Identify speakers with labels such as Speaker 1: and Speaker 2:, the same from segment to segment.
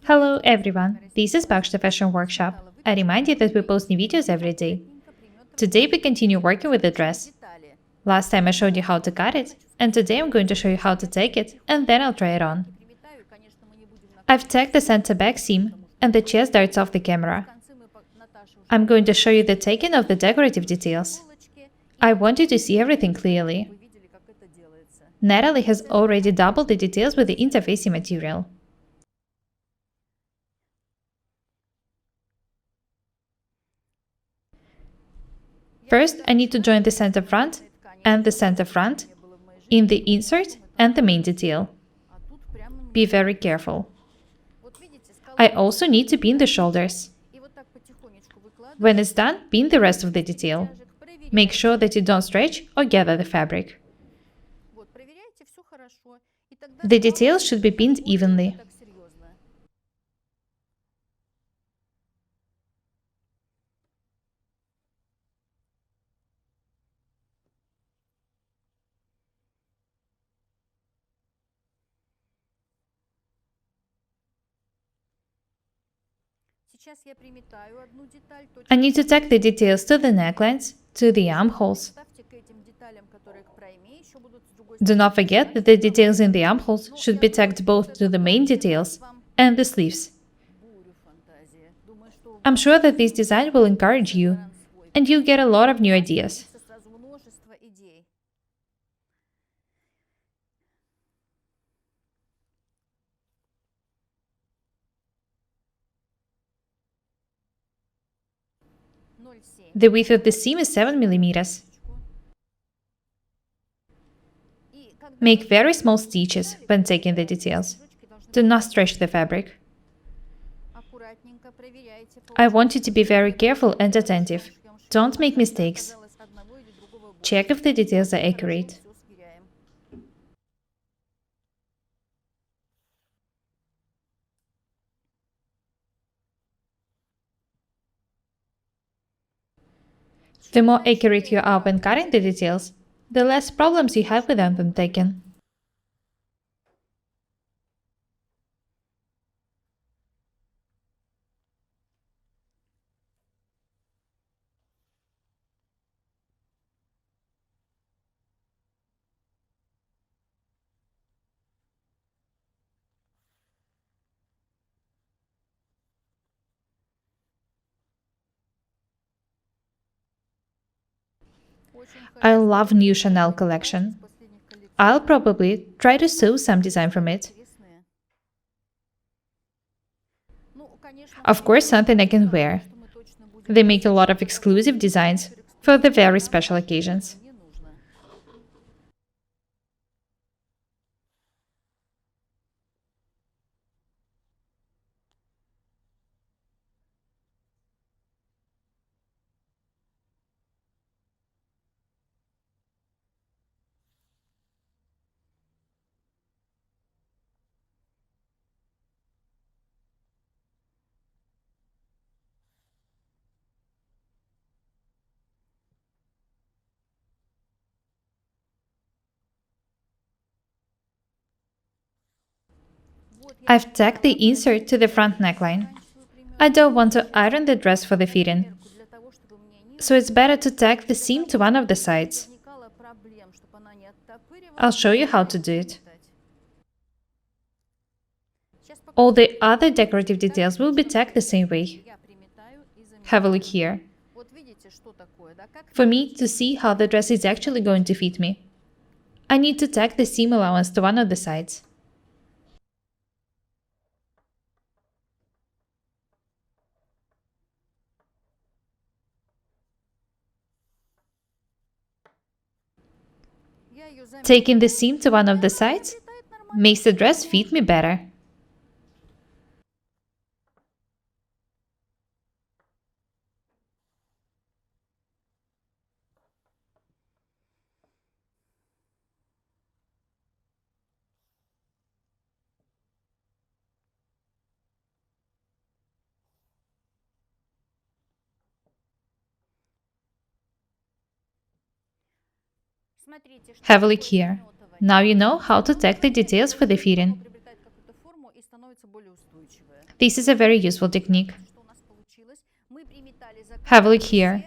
Speaker 1: Hello everyone, this is Paukshte Fashion Workshop. I remind you that we post new videos every day. Today we continue working with the dress. Last time I showed you how to cut it, and today I'm going to show you how to take it, and then I'll try it on. I've tacked the center back seam, and the chest darts off the camera. I'm going to show you the taking of the decorative details. I want you to see everything clearly. Natalie has already doubled the details with the interfacing material. First, I need to join the center front and the center front in the insert and the main detail. Be very careful. I also need to pin the shoulders. When it's done, pin the rest of the detail. Make sure that you don't stretch or gather the fabric. The details should be pinned evenly. I need to tack the details to the necklines, to the armholes. Do not forget that the details in the armholes should be tacked both to the main details and the sleeves. I'm sure that this design will encourage you, and you'll get a lot of new ideas. The width of the seam is 7 mm. Make very small stitches when taking the details. Do not stretch the fabric. I want you to be very careful and attentive. Don't make mistakes. Check if the details are accurate. The more accurate you are when cutting the details, the less problems you have with them when taken. I love new Chanel collection. I'll probably try to sew some design from it. Of course, something I can wear. They make a lot of exclusive designs for the very special occasions. I've tacked the insert to the front neckline. I don't want to iron the dress for the fitting, so it's better to tack the seam to one of the sides. I'll show you how to do it. All the other decorative details will be tacked the same way. Have a look here. For me to see how the dress is actually going to fit me, I need to tack the seam allowance to one of the sides. Taking the seam to one of the sides makes the dress fit me better. Have a look here. Now you know how to tack the details for the fitting. This is a very useful technique. Have a look here.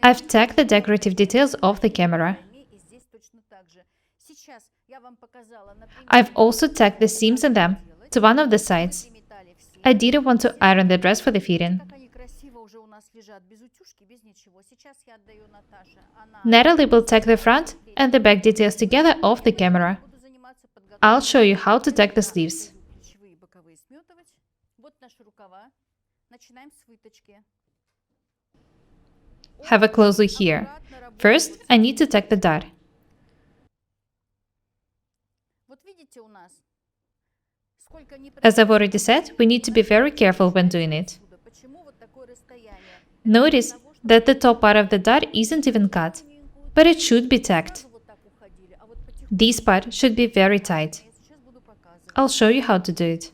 Speaker 1: I've tagged the decorative details of the camera. I've also tagged the seams in them to one of the sides. I didn't want to iron the dress for the fitting. Natalie will tag the front and the back details together of the camera. I'll show you how to tag the sleeves. Have a close look here. First, I need to tag the dart. As I've already said, we need to be very careful when doing it. Notice that the top part of the dart isn't even cut, but it should be tacked. This part should be very tight. I'll show you how to do it.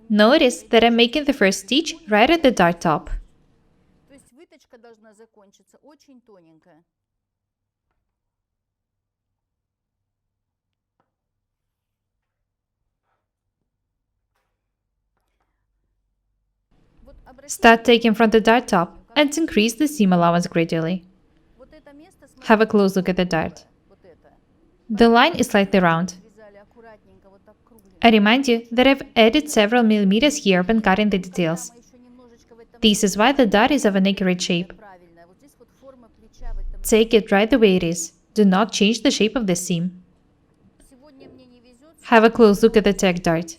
Speaker 1: Notice that I'm making the first stitch right at the dart top. Start taking from the dart top and increase the seam allowance gradually. Have a close look at the dart. The line is slightly round. I remind you that I've added several millimeters here when cutting the details. This is why the dart is of an accurate shape. Take it right the way it is. Do not change the shape of the seam. Have a close look at the tack dart.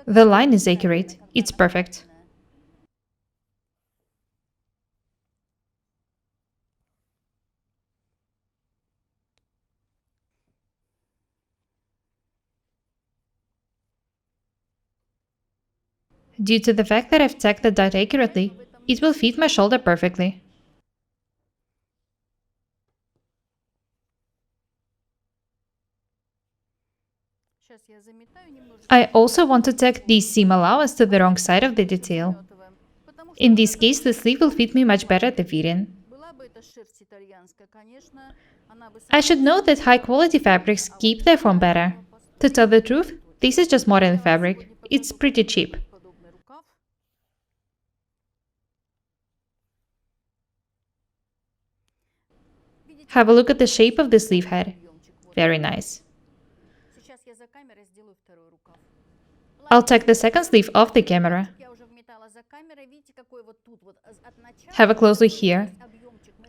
Speaker 1: The line is accurate. It's perfect. Due to the fact that I've tacked the dart accurately, it will fit my shoulder perfectly. I also want to tack this seam allowance to the wrong side of the detail. In this case, the sleeve will fit me much better at the fitting. I should note that high-quality fabrics keep their form better. To tell the truth, this is just modern fabric. It's pretty cheap. Have a look at the shape of the sleeve head. Very nice. I'll take the second sleeve off the camera. Have a close look here.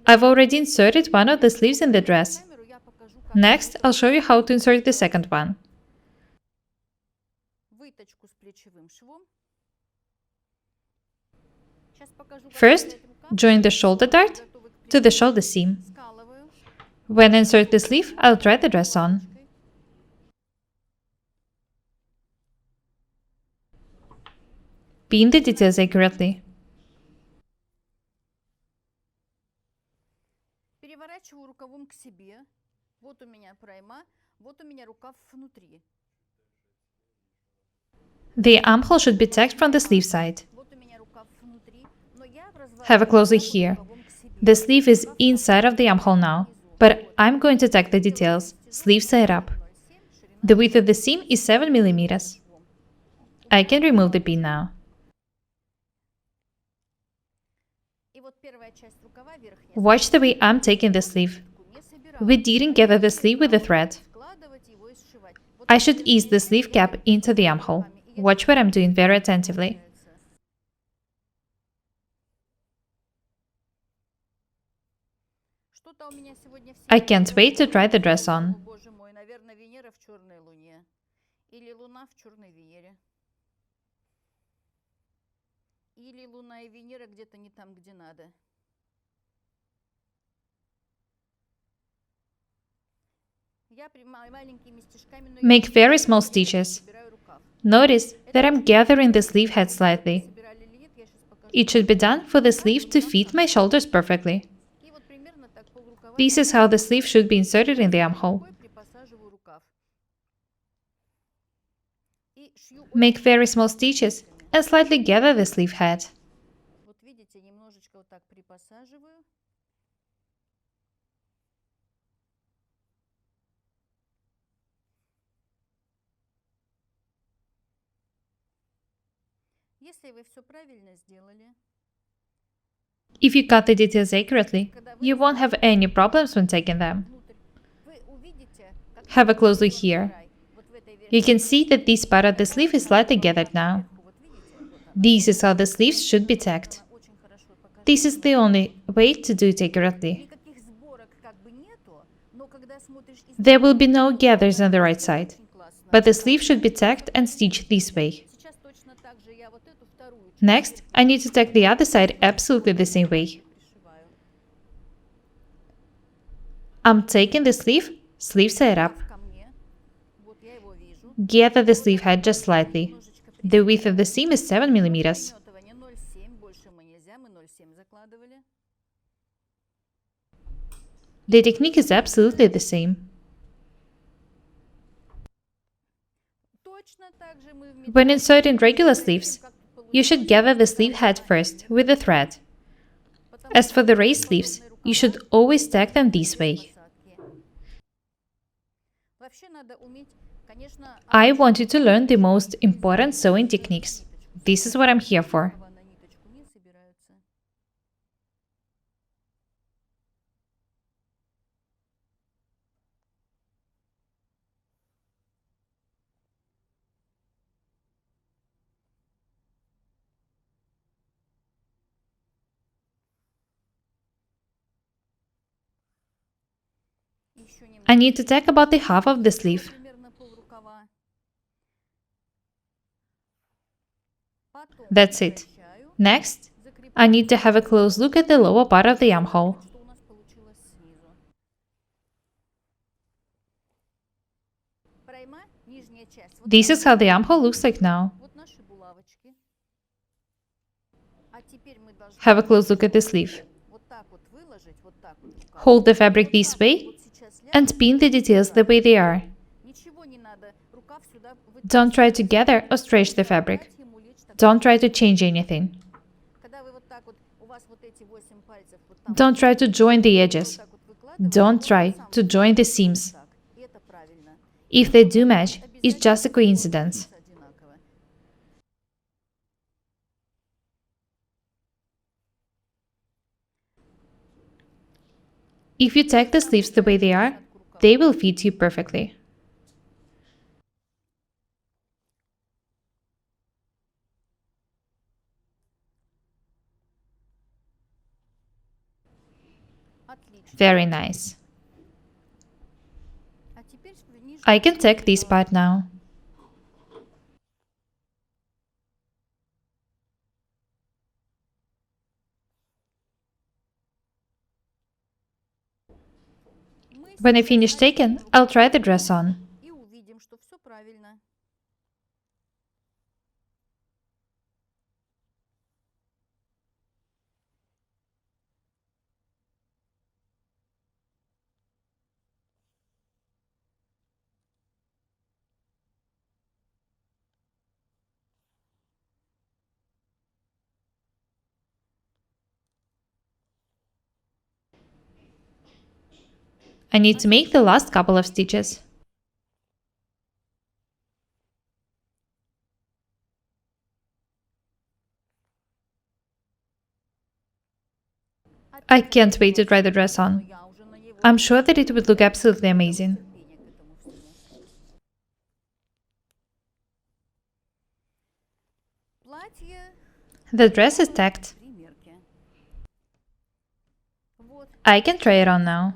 Speaker 1: I've already inserted one of the sleeves in the dress. Next, I'll show you how to insert the second one. First, join the shoulder dart to the shoulder seam. When I insert the sleeve, I'll try the dress on. Pin the details accurately. The armhole should be tacked from the sleeve side. Have a close look here. The sleeve is inside of the armhole now, but I'm going to tack the details, sleeve side up. The width of the seam is 7 millimeters. I can remove the pin now. Watch the way I'm taking the sleeve. We didn't gather the sleeve with the thread. I should ease the sleeve cap into the armhole. Watch what I'm doing very attentively. I can't wait to try the dress on. Make very small stitches. Notice that I'm gathering the sleeve head slightly. It should be done for the sleeve to fit my shoulders perfectly. This is how the sleeve should be inserted in the armhole. Make very small stitches and slightly gather the sleeve head. If you cut the details accurately, you won't have any problems when taking them. Have a close look here. You can see that this part of the sleeve is slightly gathered now. This is how the sleeves should be tacked. This is the only way to do it accurately. There will be no gathers on the right side, but the sleeve should be tacked and stitched this way. Next, I need to tack the other side absolutely the same way. I'm taking the sleeve side up. Gather the sleeve head just slightly. The width of the seam is 7 mm. The technique is absolutely the same. When inserting regular sleeves, you should gather the sleeve head first with a thread. As for the raised sleeves, you should always tack them this way. I want you to learn the most important sewing techniques. This is what I'm here for. I need to tack about the half of the sleeve. That's it. Next, I need to have a close look at the lower part of the armhole. This is how the armhole looks like now. Have a close look at the sleeve. Hold the fabric this way and pin the details the way they are. Don't try to gather or stretch the fabric. Don't try to change anything. Don't try to join the edges. Don't try to join the seams. If they do match, it's just a coincidence. If you tack the sleeves the way they are, they will fit you perfectly. Very nice. I can tack this part now. When I finish tacking, I'll try the dress on. I need to make the last couple of stitches. I can't wait to try the dress on. I'm sure that it would look absolutely amazing. The dress is tacked. I can try it on now.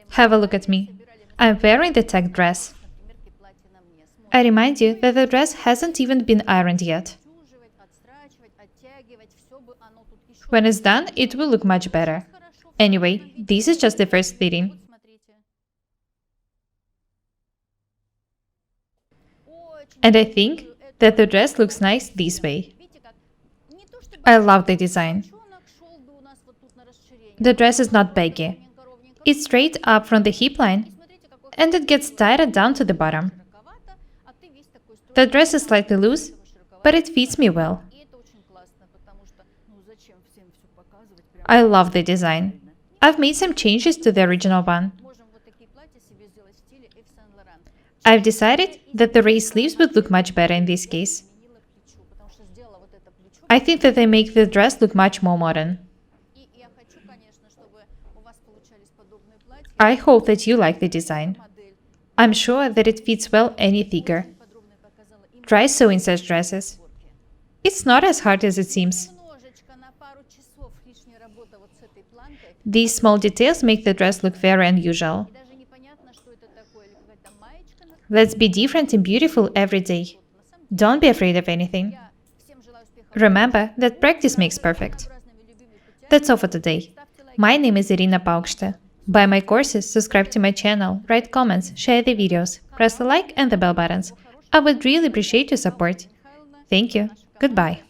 Speaker 1: Have a look at me. I'm wearing the tacked dress. I remind you that the dress hasn't even been ironed yet. When it's done, it will look much better. Anyway, this is just the first fitting. And I think that the dress looks nice this way. I love the design. The dress is not baggy. It's straight up from the hip line, and it gets tighter down to the bottom. The dress is slightly loose, but it fits me well. I love the design. I've made some changes to the original one. I've decided that the raised sleeves would look much better in this case. I think that they make the dress look much more modern. I hope that you like the design. I'm sure that it fits well any figure. Try sewing such dresses. It's not as hard as it seems. These small details make the dress look very unusual. Let's be different and beautiful every day. Don't be afraid of anything. Remember that practice makes perfect. That's all for today. My name is Irina Paukshte. Buy my courses, subscribe to my channel, write comments, share the videos, press the like and the bell buttons. I would really appreciate your support. Thank you. Goodbye.